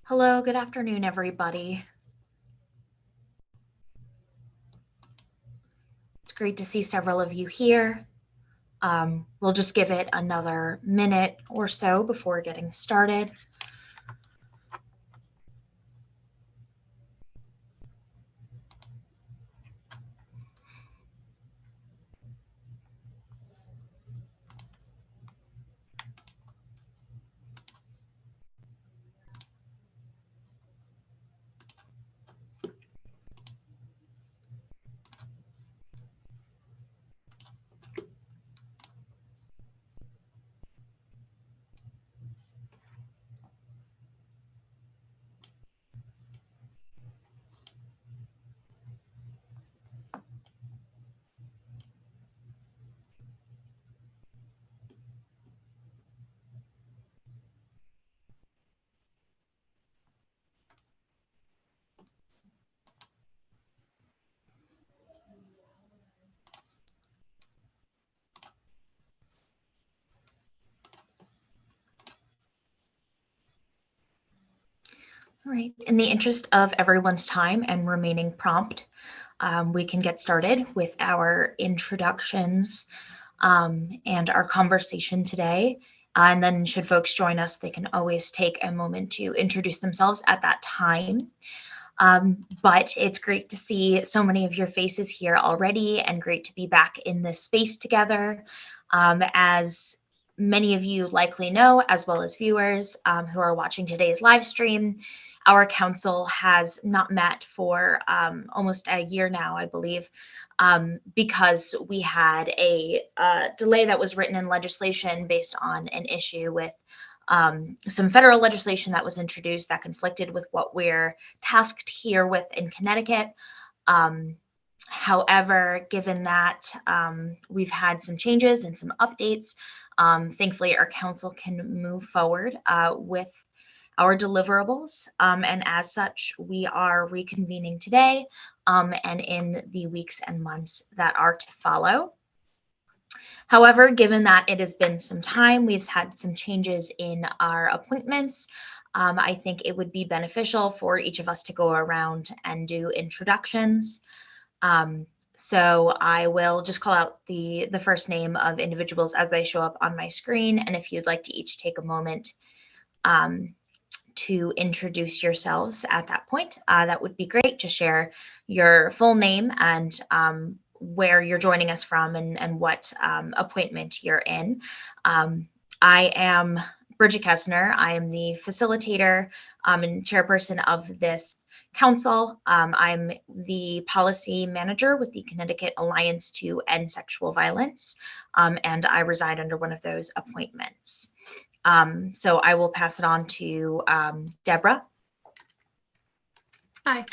Hello, good afternoon, everybody. It's great to see several of you here. We'll just give it another minute or so before getting started. All right, in the interest of everyone's time and remaining prompt, we can get started with our introductions and our conversation today. And then should folks join us, they can always take a moment to introduce themselves at that time. But it's great to see so many of your faces here already and great to be back in this space together. As many of you likely know, as well as viewers who are watching today's live stream, our council has not met for almost a year now, I believe, because we had a delay that was written in legislation based on an issue with some federal legislation that was introduced that conflicted with what we're tasked here with in Connecticut. However, given that we've had some changes and some updates, thankfully our council can move forward with our deliverables. And as such, we are reconvening today and in the weeks and months that are to follow. However, given that it has been some time, we've had some changes in our appointments. I think it would be beneficial for each of us to go around and do introductions. So I will just call out the first name of individuals as they show up on my screen. And if you'd like to each take a moment to introduce yourselves at that point, that would be great. To share your full name and where you're joining us from and what appointment you're in. I am Bridget Kessner. I am the facilitator and chairperson of this council. I'm the policy manager with the Connecticut Alliance to End Sexual Violence, and I reside under one of those appointments. So I will pass it on to Deborah. Hi,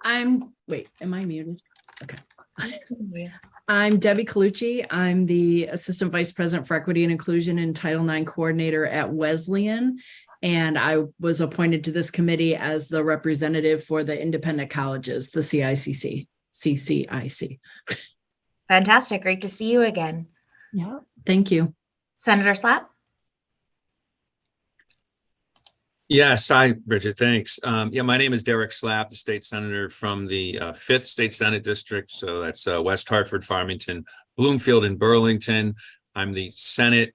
am I muted? Okay. I'm Debbie Colucci. I'm the Assistant Vice President for Equity and Inclusion and Title IX Coordinator at Wesleyan. And I was appointed to this committee as the representative for the independent colleges, the CCIC. Fantastic. Great to see you again. Yeah, thank you. Senator Slatt? Yes, hi, Bridget. Thanks. My name is Derek Slapp, the state senator from the 5th State Senate District. So that's West Hartford, Farmington, Bloomfield, and Burlington. I'm the Senate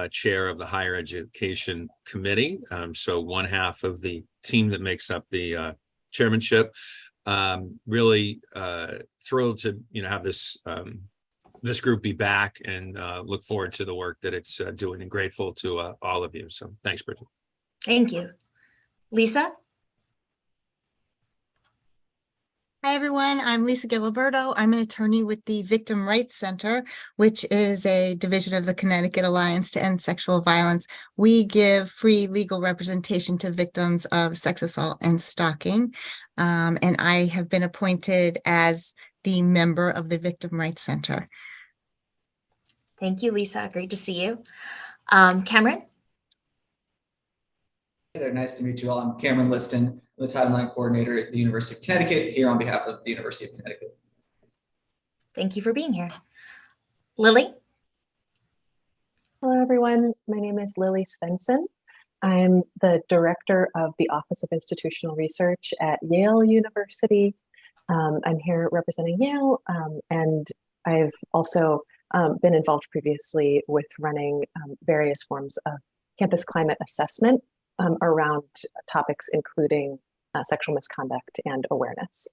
chair of the Higher Education Committee. So one half of the team that makes up the chairmanship. Really thrilled to have this group be back and look forward to the work that it's doing, and grateful to all of you. So thanks, Bridget. Thank you. Lisa? Hi, everyone. I'm Lisa Giliberto. I'm an attorney with the Victim Rights Center, which is a division of the Connecticut Alliance to End Sexual Violence. We give free legal representation to victims of sex assault and stalking. And I have been appointed as the member of the Victim Rights Center. Thank you, Lisa. Great to see you. Cameron? Hey there, nice to meet you all. I'm Cameron Liston, I'm the Title IX coordinator at the University of Connecticut, here on behalf of the University of Connecticut. Thank you for being here. Lily? Hello, everyone. My name is Lily Svensson. I'm the director of the Office of Institutional Research at Yale University. I'm here representing Yale, and I've also been involved previously with running various forms of campus climate assessment around topics including sexual misconduct and awareness.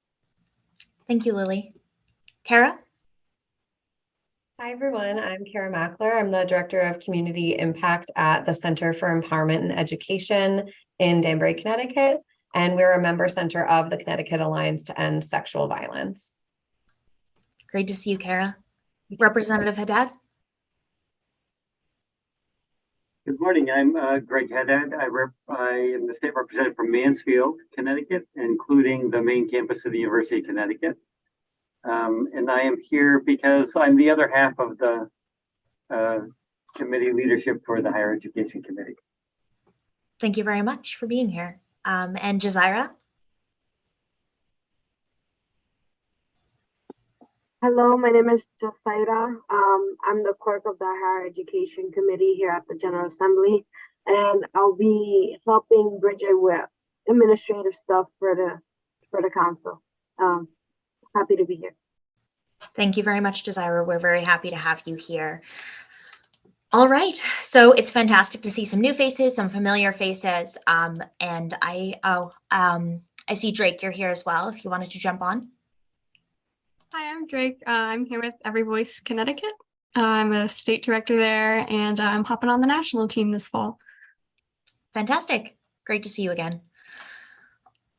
Thank you, Lily. Kara? Hi, everyone. I'm Kara Mackler. I'm the Director of Community Impact at the Center for Empowerment and Education in Danbury, Connecticut. And we're a member center of the Connecticut Alliance to End Sexual Violence. Great to see you, Kara. Representative Haddad? Good morning. I'm Greg Haddad. I am the state representative from Mansfield, Connecticut, including the main campus of the University of Connecticut. And I am here because I'm the other half of the committee leadership for the Higher Education Committee. Thank you very much for being here. And Jazira? Hello, my name is Jasaira. I'm the clerk of the Higher Education Committee here at the General Assembly, and I'll be helping Bridget with administrative stuff for the council. Happy to be here. Thank you very much, Desira. We're very happy to have you here. All right, so it's fantastic to see some new faces, some familiar faces, and I see Drake, you're here as well, if you wanted to jump on. Hi, I'm Drake. I'm here with Every Voice Connecticut. I'm a state director there, and I'm hopping on the national team this fall. Fantastic. Great to see you again.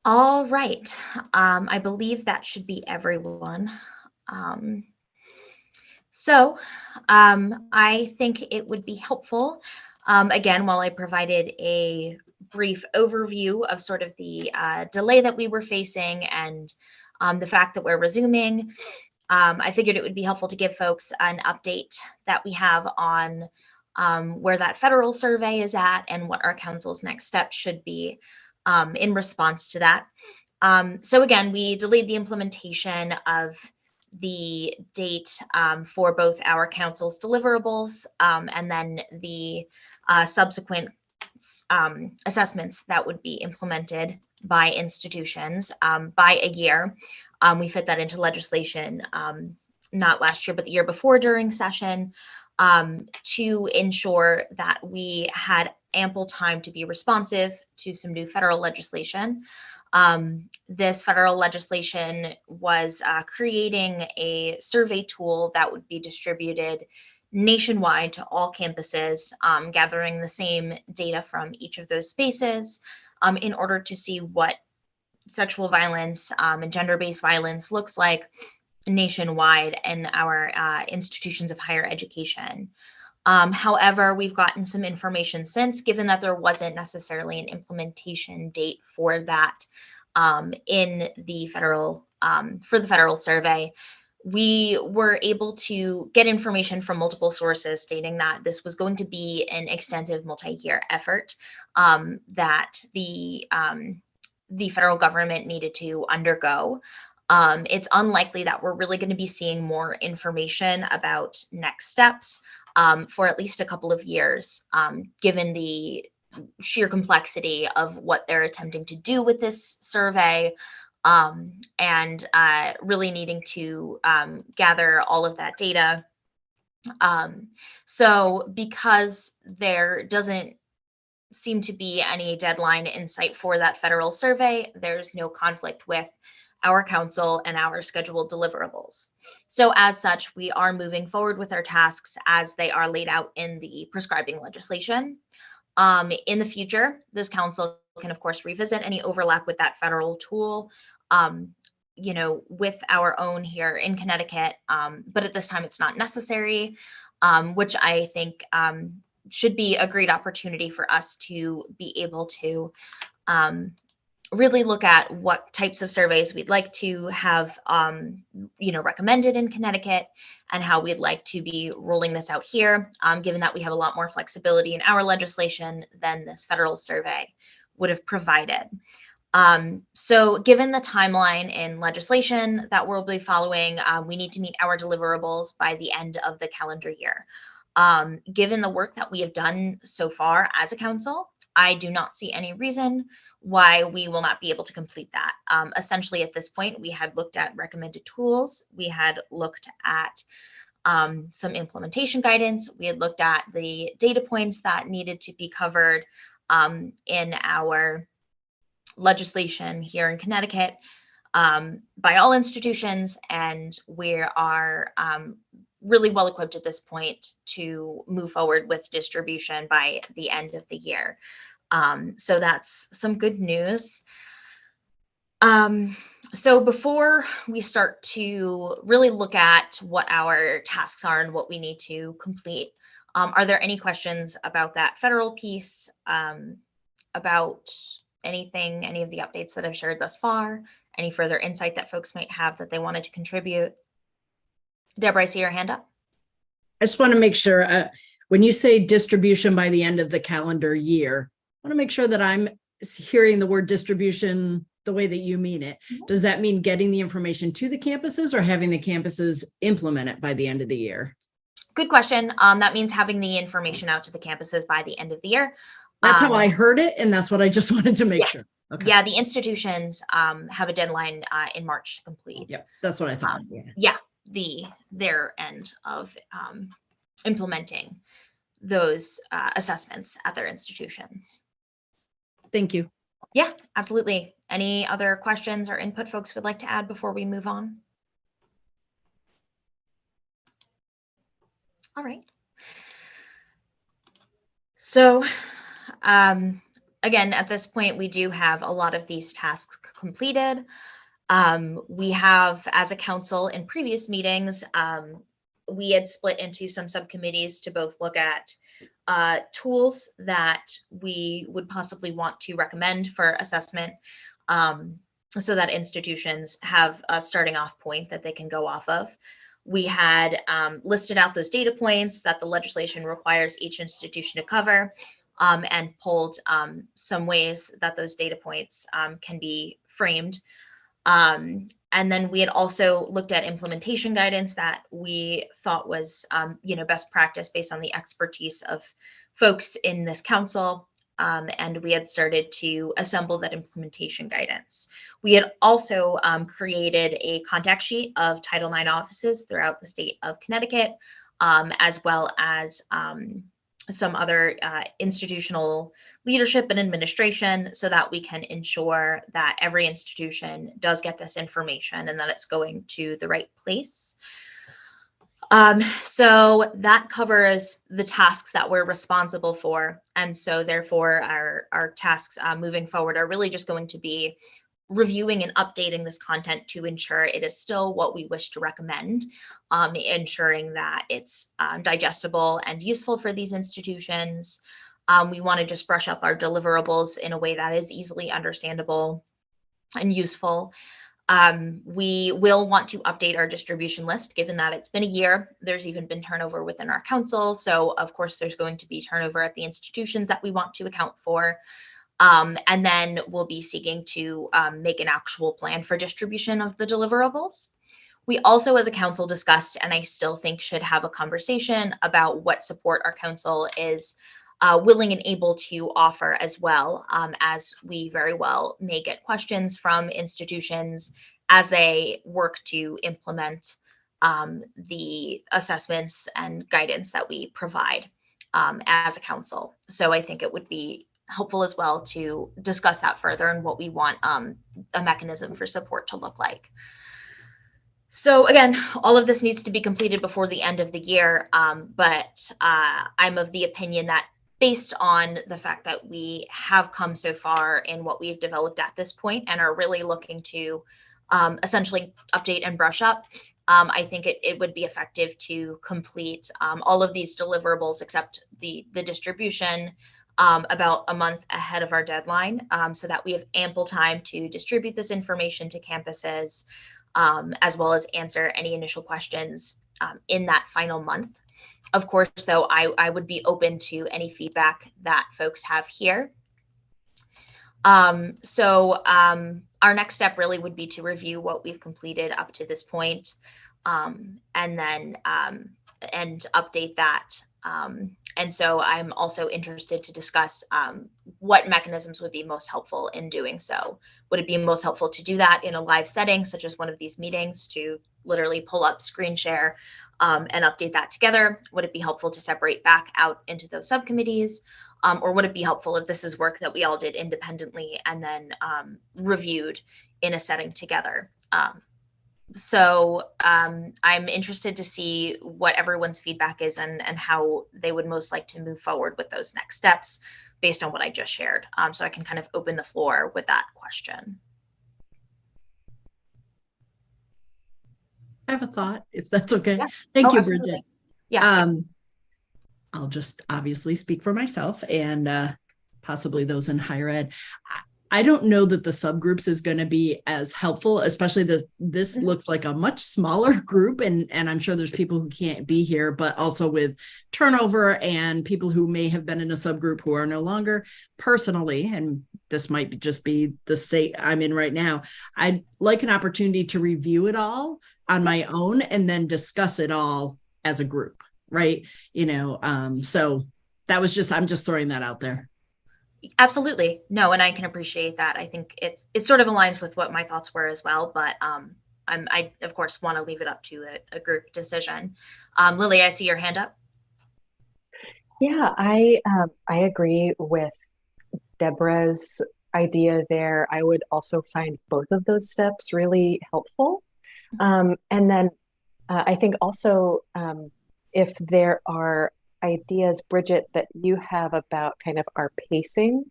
All right, I believe that should be everyone. I think it would be helpful, again, while I provided a brief overview of sort of the delay that we were facing and the fact that we're resuming, I figured it would be helpful to give folks an update that we have on where that federal survey is at and what our council's next steps should be in response to that. So again, we delayed the implementation of the date for both our council's deliverables and then the subsequent assessments that would be implemented by institutions by a year. We fit that into legislation not last year, but the year before during session to ensure that we had ample time to be responsive to some new federal legislation. This federal legislation was creating a survey tool that would be distributed nationwide to all campuses, gathering the same data from each of those spaces in order to see what sexual violence and gender-based violence looks like nationwide in our institutions of higher education. However, we've gotten some information since, given that there wasn't necessarily an implementation date for that in the federal, for the federal survey. We were able to get information from multiple sources stating that this was going to be an extensive multi-year effort that the federal government needed to undergo. It's unlikely that we're really going to be seeing more information about next steps for at least a couple of years, given the sheer complexity of what they're attempting to do with this survey and really needing to gather all of that data. So because there doesn't seem to be any deadline in sight for that federal survey, there's no conflict with our council and our scheduled deliverables. So as such, we are moving forward with our tasks as they are laid out in the prescribing legislation. In the future, this council can of course revisit any overlap with that federal tool, you know, with our own here in Connecticut, but at this time it's not necessary, which I think should be a great opportunity for us to be able to really look at what types of surveys we'd like to have, you know, recommended in Connecticut and how we'd like to be rolling this out here, given that we have a lot more flexibility in our legislation than this federal survey would have provided. So given the timeline in legislation that we'll be following, we need to meet our deliverables by the end of the calendar year. Given the work that we have done so far as a council, I do not see any reason why we will not be able to complete that. Essentially, at this point, we had looked at recommended tools. We had looked at some implementation guidance. We had looked at the data points that needed to be covered in our legislation here in Connecticut by all institutions, and we are really well equipped at this point to move forward with distribution by the end of the year. So that's some good news. So before we start to really look at what our tasks are and what we need to complete, are there any questions about that federal piece, about anything, any of the updates that I've shared thus far, any further insight that folks might have that they wanted to contribute? Deborah, I see your hand up. I just want to make sure, when you say distribution by the end of the calendar year, I want to make sure that I'm hearing the word distribution the way that you mean it. Does that mean getting the information to the campuses or having the campuses implement it by the end of the year? Good question. That means having the information out to the campuses by the end of the year. That's how I heard it, and that's what I just wanted to make yes. sure. Okay. Yeah, the institutions have a deadline in March to complete. Yep, that's what I thought. Yeah, their end of implementing those assessments at their institutions. Thank you. Yeah, absolutely. Any other questions or input folks would like to add before we move on? All right. So again, at this point, we do have a lot of these tasks completed. We have, as a council in previous meetings, we had split into some subcommittees to both look at tools that we would possibly want to recommend for assessment, so that institutions have a starting off point that they can go off of. We had listed out those data points that the legislation requires each institution to cover, and pulled some ways that those data points can be framed. And then we had also looked at implementation guidance that we thought was, best practice based on the expertise of folks in this council. And we had started to assemble that implementation guidance. We had also created a contact sheet of Title IX offices throughout the state of Connecticut, as well as some other institutional leadership and administration, so that we can ensure that every institution does get this information and that it's going to the right place. So that covers the tasks that we're responsible for. And so therefore our tasks moving forward are really just going to be reviewing and updating this content to ensure it is still what we wish to recommend, ensuring that it's digestible and useful for these institutions. We want to just brush up our deliverables in a way that is easily understandable and useful. We will want to update our distribution list, given that it's been a year. There's even been turnover within our council. So of course, there's going to be turnover at the institutions that we want to account for. And then we'll be seeking to make an actual plan for distribution of the deliverables. We also, as a council, discussed, and I still think should have a conversation about what support our council is willing and able to offer as well, as we very well may get questions from institutions as they work to implement the assessments and guidance that we provide as a council. So I think it would be helpful as well to discuss that further and what we want a mechanism for support to look like. So again, all of this needs to be completed before the end of the year, but I'm of the opinion that based on the fact that we have come so far in what we've developed at this point and are really looking to essentially update and brush up, I think it would be effective to complete all of these deliverables except the distribution about a month ahead of our deadline, so that we have ample time to distribute this information to campuses, as well as answer any initial questions in that final month. Of course, though, I would be open to any feedback that folks have here. So our next step really would be to review what we've completed up to this point, and then and update that And so I'm also interested to discuss what mechanisms would be most helpful in doing so. Would it be most helpful to do that in a live setting, such as one of these meetings, to literally pull up screen share and update that together? Would it be helpful to separate back out into those subcommittees? Or would it be helpful if this is work that we all did independently and then reviewed in a setting together? So I'm interested to see what everyone's feedback is and how they would most like to move forward with those next steps based on what I just shared. So I can kind of open the floor with that question. I have a thought, if that's okay. Yeah. Thank you, Absolutely. Bridget. Yeah. I'll just obviously speak for myself and possibly those in higher ed. I don't know that the subgroups is going to be as helpful, especially this looks like a much smaller group, and I'm sure there's people who can't be here, but also with turnover and people who may have been in a subgroup who are no longer. Personally, and this might just be the state I'm in right now, I'd like an opportunity to review it all on my own and then discuss it all as a group, right? So that was I'm just throwing that out there. Absolutely. No, and I can appreciate that. I think it sort of aligns with what my thoughts were as well, but I of course want to leave it up to a group decision. Lily, I see your hand up. Yeah, I agree with Deborah's idea there. I would also find both of those steps really helpful. And then I think also if there are ideas, Bridget, that you have about kind of our pacing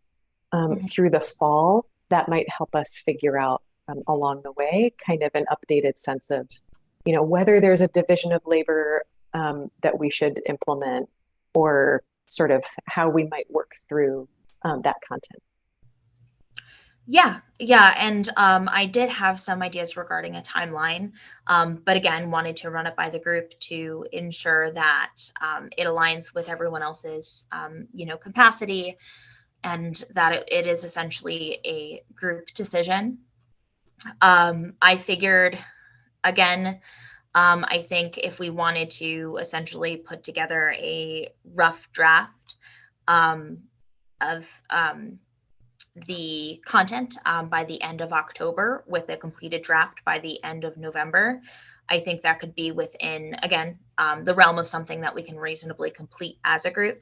through the fall, that might help us figure out along the way kind of an updated sense of, whether there's a division of labor that we should implement, or sort of how we might work through that content. Yeah, and I did have some ideas regarding a timeline, but again, wanted to run it by the group to ensure that it aligns with everyone else's, capacity, and that it is essentially a group decision. I figured, again, I think if we wanted to essentially put together a rough draft of the content by the end of October with a completed draft by the end of November, I think that could be within, again, the realm of something that we can reasonably complete as a group.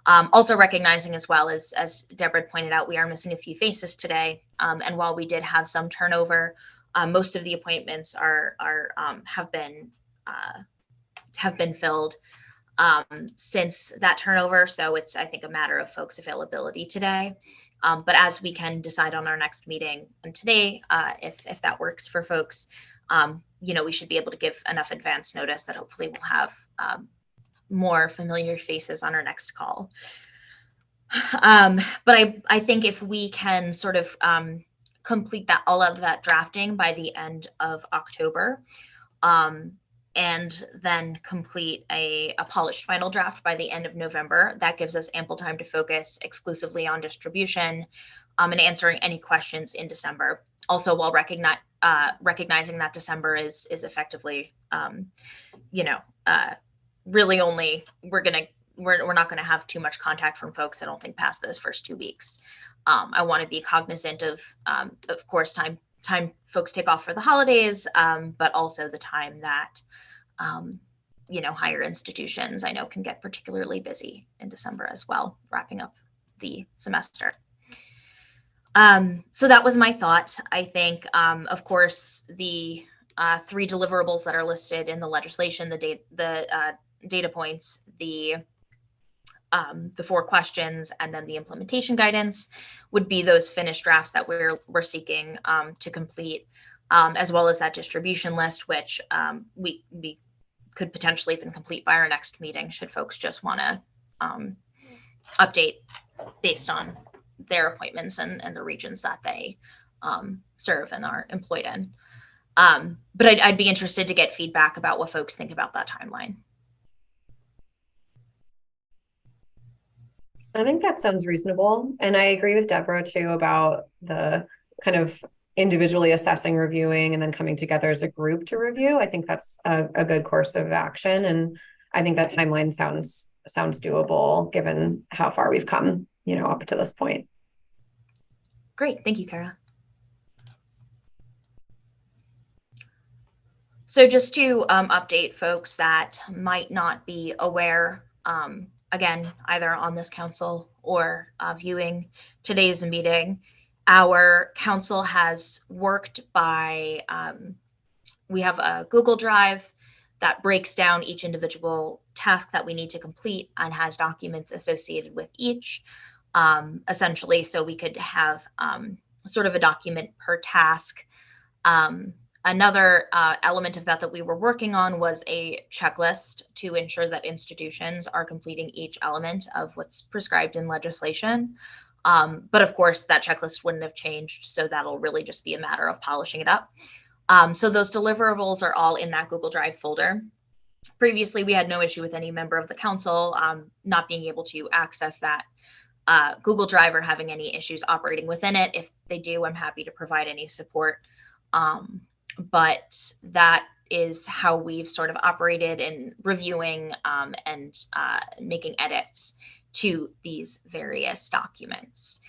Also recognizing as well, as Deborah pointed out, we are missing a few faces today. And while we did have some turnover, most of the appointments have been filled since that turnover. So it's, I think, a matter of folks' availability today. But as we can decide on our next meeting and today, if that works for folks, we should be able to give enough advance notice that hopefully we'll have more familiar faces on our next call. But I think if we can sort of complete all of that drafting by the end of October, and then complete a polished final draft by the end of November, that gives us ample time to focus exclusively on distribution and answering any questions in December. Also, while recognizing that December is effectively, really only we're not going to have too much contact from folks, I don't think, past those first 2 weeks. I want to be cognizant of course, time folks take off for the holidays, but also the time that higher institutions I know can get particularly busy in December as well, wrapping up the semester. So that was my thought. I think, of course, the 3 deliverables that are listed in the legislation, the data points, the 4 questions, and then the implementation guidance would be those finished drafts that we're seeking to complete, as well as that distribution list, which we could potentially even complete by our next meeting should folks just want to update based on their appointments and the regions that they serve and are employed in. But I'd be interested to get feedback about what folks think about that timeline. I think that sounds reasonable. And I agree with Deborah too about the kind of individually assessing, reviewing, and then coming together as a group to review. I think that's a good course of action. And I think that timeline sounds sounds doable given how far we've come, up to this point. Great, thank you, Kara. So just to update folks that might not be aware, again, either on this council or viewing today's meeting, our council has worked by, we have a Google Drive that breaks down each individual task that we need to complete and has documents associated with each, essentially, so we could have sort of a document per task. Another element of that we were working on was a checklist to ensure that institutions are completing each element of what's prescribed in legislation. But of course, that checklist wouldn't have changed, so that'll really just be a matter of polishing it up. So those deliverables are all in that Google Drive folder. Previously, we had no issue with any member of the council not being able to access that Google Drive or having any issues operating within it. If they do, I'm happy to provide any support. But that is how we've sort of operated in reviewing and making edits to these various documents.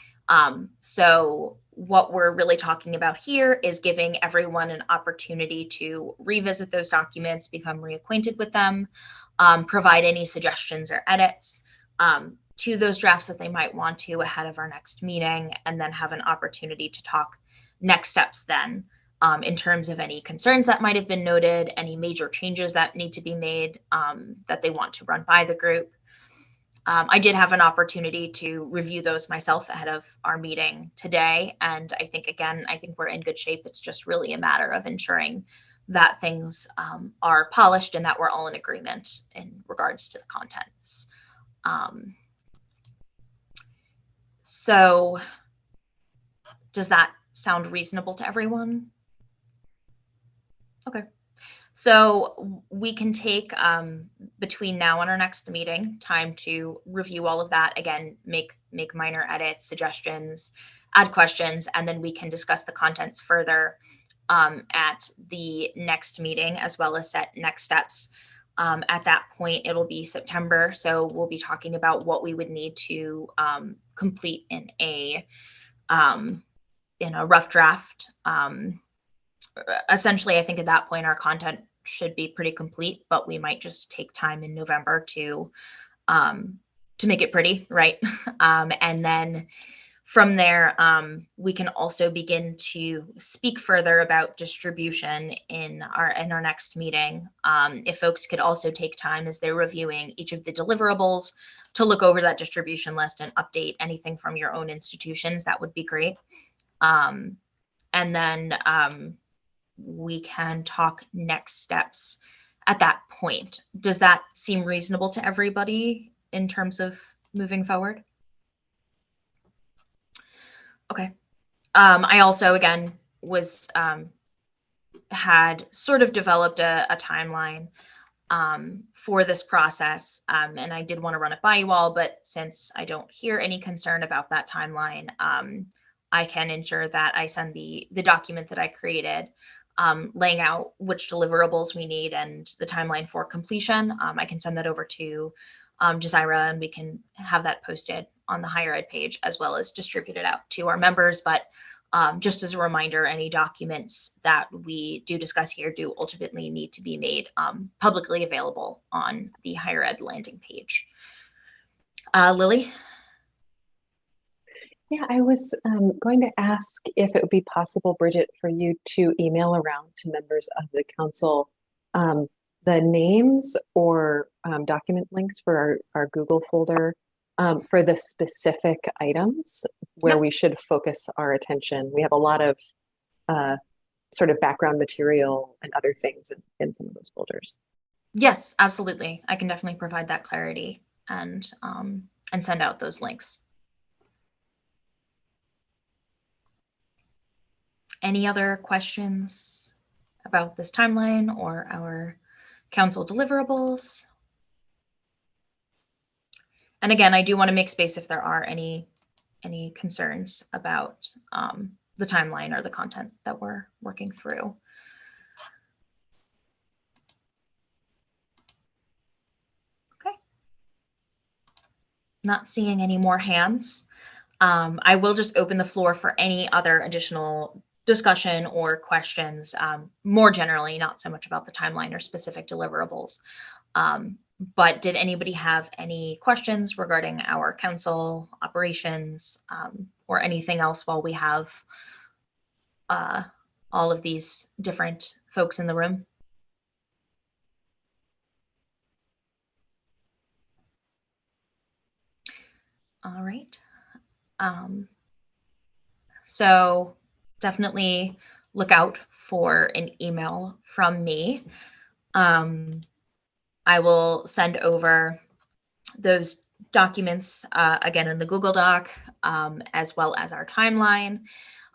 So what we're really talking about here is giving everyone an opportunity to revisit those documents, become reacquainted with them, provide any suggestions or edits to those drafts that they might want to ahead of our next meeting, and then have an opportunity to talk next steps then. In terms of any concerns that might have been noted, any major changes that need to be made that they want to run by the group. I did have an opportunity to review those myself ahead of our meeting today. And I think we're in good shape. It's just really a matter of ensuring that things are polished and that we're all in agreement in regards to the contents. So does that sound reasonable to everyone? Okay, so we can take between now and our next meeting time to review all of that. Again, make minor edits, suggestions, add questions, and then we can discuss the contents further at the next meeting, as well as set next steps. At that point, it'll be September, so we'll be talking about what we would need to complete in a rough draft. Essentially, I think at that point our content should be pretty complete, but we might just take time in November to make it pretty, right? And then from there, we can also begin to speak further about distribution in our next meeting. If folks could also take time as they're reviewing each of the deliverables to look over that distribution list and update anything from your own institutions, that would be great. And then we can talk next steps at that point. Does that seem reasonable to everybody in terms of moving forward? Okay. I also, again, had sort of developed a timeline for this process, and I did want to run it by you all, but since I don't hear any concern about that timeline, I can ensure that I send the document that I created laying out which deliverables we need and the timeline for completion. I can send that over to Jazaira, and we can have that posted on the higher ed page as well as distributed out to our members. But just as a reminder, any documents that we do discuss here do ultimately need to be made publicly available on the higher ed landing page. Lily? Yeah, I was going to ask if it would be possible, Bridget, for you to email around to members of the council the names or document links for our Google folder for the specific items where we should focus our attention. We have a lot of sort of background material and other things in some of those folders. Yes, absolutely. I can definitely provide that clarity and send out those links. Any other questions about this timeline or our council deliverables? And again, I do want to make space if there are any concerns about the timeline or the content that we're working through. Okay. Not seeing any more hands. I will just open the floor for any other additional discussion or questions, more generally, not so much about the timeline or specific deliverables. But did anybody have any questions regarding our council operations, or anything else while we have all of these different folks in the room? All right. So definitely look out for an email from me. I will send over those documents again in the Google Doc, as well as our timeline.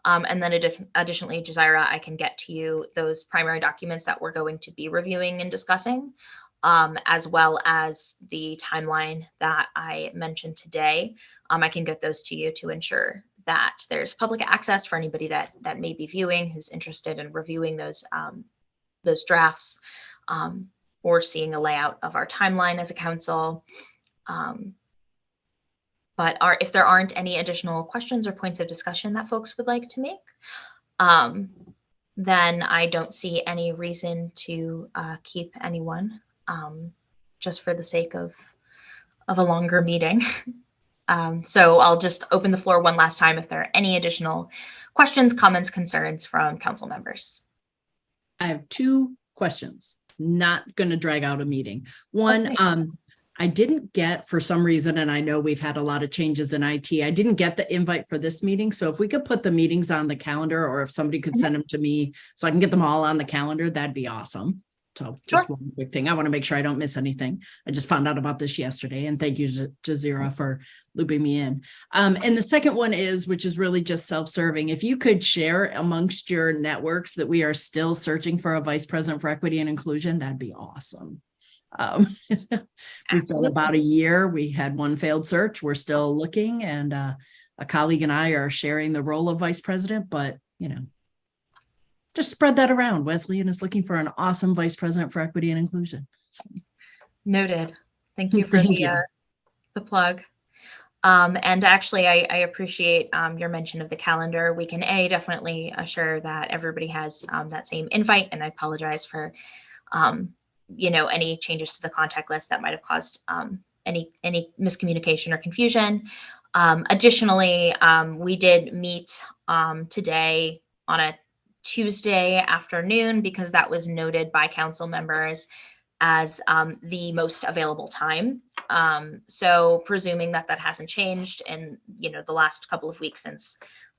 And then additionally, Jazaira, I can get to you those primary documents that we're going to be reviewing and discussing, as well as the timeline that I mentioned today. I can get those to you to ensure that there's public access for anybody that may be viewing who's interested in reviewing those drafts, or seeing a layout of our timeline as a council. But if there aren't any additional questions or points of discussion that folks would like to make, then I don't see any reason to keep anyone, just for the sake of a longer meeting. So I'll just open the floor one last time if there are any additional questions, comments, concerns from council members. I have 2 questions, not going to drag out a meeting. One, okay. I didn't get, for some reason, and I know we've had a lot of changes in IT, I didn't get the invite for this meeting. So if we could put the meetings on the calendar, or if somebody could send them to me so I can get them all on the calendar, that'd be awesome. So just one quick thing. I want to make sure I don't miss anything. I just found out about this yesterday, and thank you, Jazaira, for looping me in. And the second one is, which is really just self-serving. If you could share amongst your networks that we are still searching for a vice president for equity and inclusion, that'd be awesome. We've been about a year. We had one failed search. We're still looking, and a colleague and I are sharing the role of vice president, but just spread that around. Wesleyan is looking for an awesome vice president for equity and inclusion. Noted. Thank you for the plug. And actually, I appreciate your mention of the calendar. We can definitely assure that everybody has that same invite, and I apologize for any changes to the contact list that might have caused any miscommunication or confusion. Additionally, we did meet today on a Tuesday afternoon because that was noted by council members as the most available time. So presuming that hasn't changed in the last couple of weeks since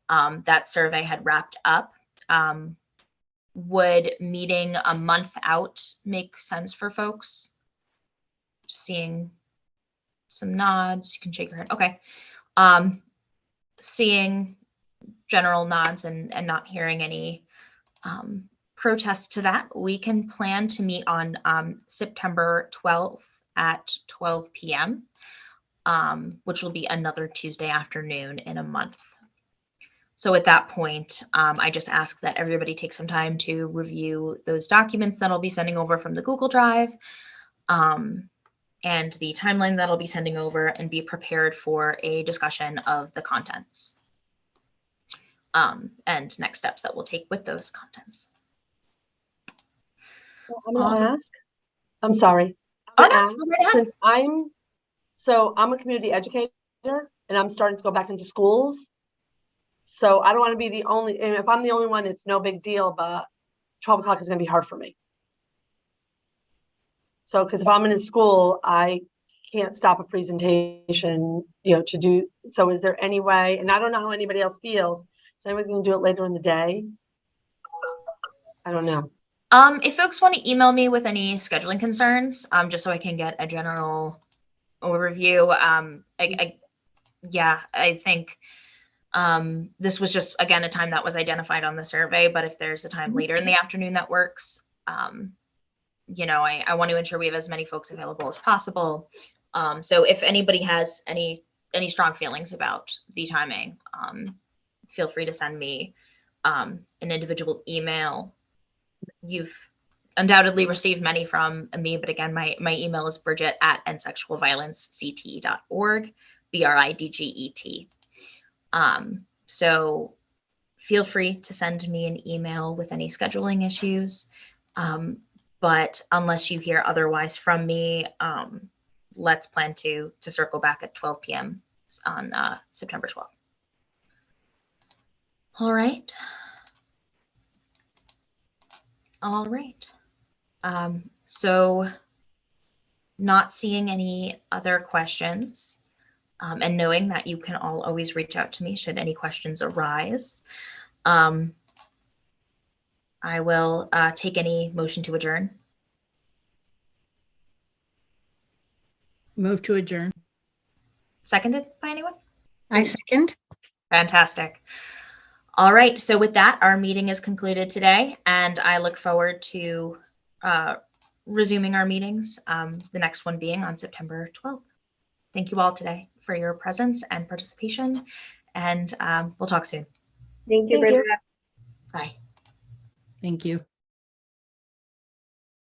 that survey had wrapped up, would meeting a month out make sense for folks? Just seeing some nods. You can shake your head. Okay. Seeing general nods and not hearing any protests to that, we can plan to meet on September 12th at 12 p.m., which will be another Tuesday afternoon in a month. So at that point, I just ask that everybody take some time to review those documents that I'll be sending over from the Google Drive, and the timeline that I'll be sending over, and be prepared for a discussion of the contents, and next steps that we'll take with those contents. So I'm going to ask. I'm sorry. Since I'm a community educator and I'm starting to go back into schools. So I don't want to be the only, and if I'm the only one, it's no big deal, but 12 o'clock is going to be hard for me. So, because if I'm in a school, I can't stop a presentation, to do. So is there any way, and I don't know how anybody else feels, so anybody can do it later in the day? I don't know. If folks want to email me with any scheduling concerns, just so I can get a general overview, I think this was just, again, a time that was identified on the survey, but if there's a time later in the afternoon that works, I want to ensure we have as many folks available as possible. So if anybody has any strong feelings about the timing, feel free to send me an individual email. You've undoubtedly received many from me, but again, my email is bridget@endsexualviolencect.org, BRIDGET. So feel free to send me an email with any scheduling issues. But unless you hear otherwise from me, let's plan to circle back at 12 p.m. on September 12th. All right. All right. So not seeing any other questions, and knowing that you can all always reach out to me should any questions arise, I will take any motion to adjourn. Move to adjourn. Seconded by anyone? I second. Fantastic. All right. So with that, our meeting is concluded today, and I look forward to resuming our meetings, the next one being on September 12th. Thank you all today for your presence and participation, and we'll talk soon. Thank you, Thank you. Bridget. Bye. Thank you.